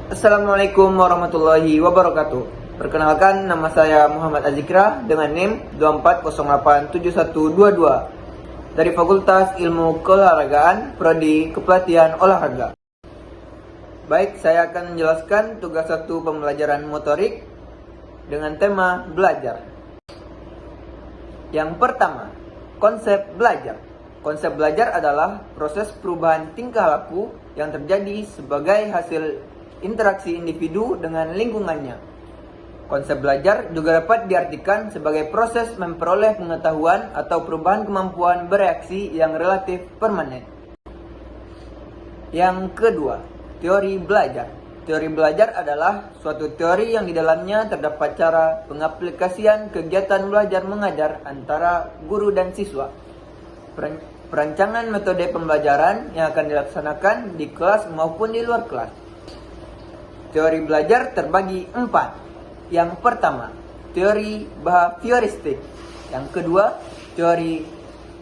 Assalamualaikum warahmatullahi wabarakatuh. Perkenalkan, nama saya Muhammad Azikra dengan NIM 24087122 dari Fakultas Ilmu Keolahragaan, Prodi Kepelatihan Olahraga. Baik, saya akan menjelaskan tugas 1 pembelajaran motorik dengan tema belajar. Yang pertama, konsep belajar. Konsep belajar adalah proses perubahan tingkah laku yang terjadi sebagai hasil interaksi individu dengan lingkungannya. Konsep belajar juga dapat diartikan sebagai proses memperoleh pengetahuan atau perubahan kemampuan bereaksi yang relatif permanen. Yang kedua, teori belajar. Teori belajar adalah suatu teori yang di dalamnya terdapat cara pengaplikasian kegiatan belajar mengajar antara guru dan siswa. Perancangan metode pembelajaran yang akan dilaksanakan di kelas maupun di luar kelas. Teori belajar terbagi 4. Yang pertama, teori behavioristik. Yang kedua, teori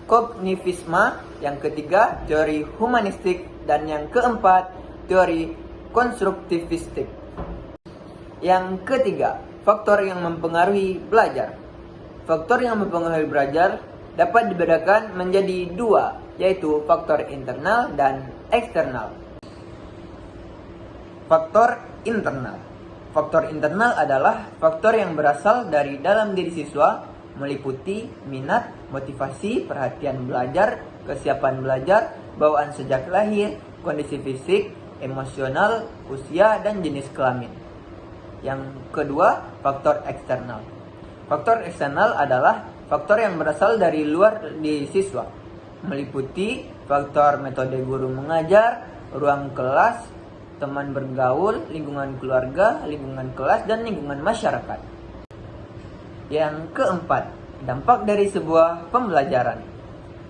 kognitivisme. Yang ketiga, teori humanistik. Dan yang keempat, teori konstruktivistik. Yang ketiga, faktor yang mempengaruhi belajar. Faktor yang mempengaruhi belajar dapat dibedakan menjadi 2, yaitu faktor internal dan eksternal. Faktor internal. Faktor internal adalah faktor yang berasal dari dalam diri siswa, meliputi minat, motivasi, perhatian belajar, kesiapan belajar, bawaan sejak lahir, kondisi fisik, emosional, usia, dan jenis kelamin. Yang kedua, faktor eksternal. Faktor eksternal adalah faktor yang berasal dari luar diri siswa, meliputi faktor metode guru mengajar, ruang kelas, teman bergaul, lingkungan keluarga, lingkungan kelas, dan lingkungan masyarakat. Yang keempat, dampak dari sebuah pembelajaran.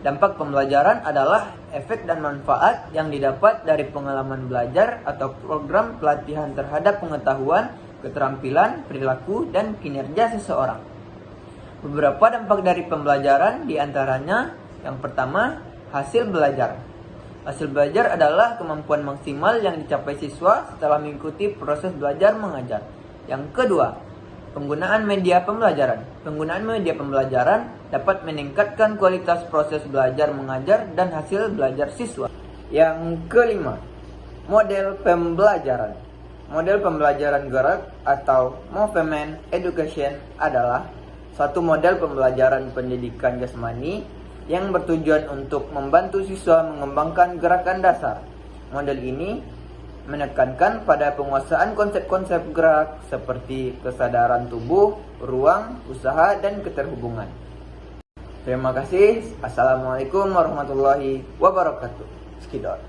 Dampak pembelajaran adalah efek dan manfaat yang didapat dari pengalaman belajar atau program pelatihan terhadap pengetahuan, keterampilan, perilaku, dan kinerja seseorang. Beberapa dampak dari pembelajaran diantaranya, yang pertama, hasil belajar. Hasil belajar adalah kemampuan maksimal yang dicapai siswa setelah mengikuti proses belajar mengajar. Yang kedua, penggunaan media pembelajaran. Penggunaan media pembelajaran dapat meningkatkan kualitas proses belajar mengajar dan hasil belajar siswa. Yang kelima, model pembelajaran. Model pembelajaran gerak atau movement education adalah suatu model pembelajaran pendidikan jasmani yang bertujuan untuk membantu siswa mengembangkan gerakan dasar. Model ini menekankan pada penguasaan konsep-konsep gerak seperti kesadaran tubuh, ruang, usaha, dan keterhubungan. Terima kasih. Assalamualaikum warahmatullahi wabarakatuh. Sekitar.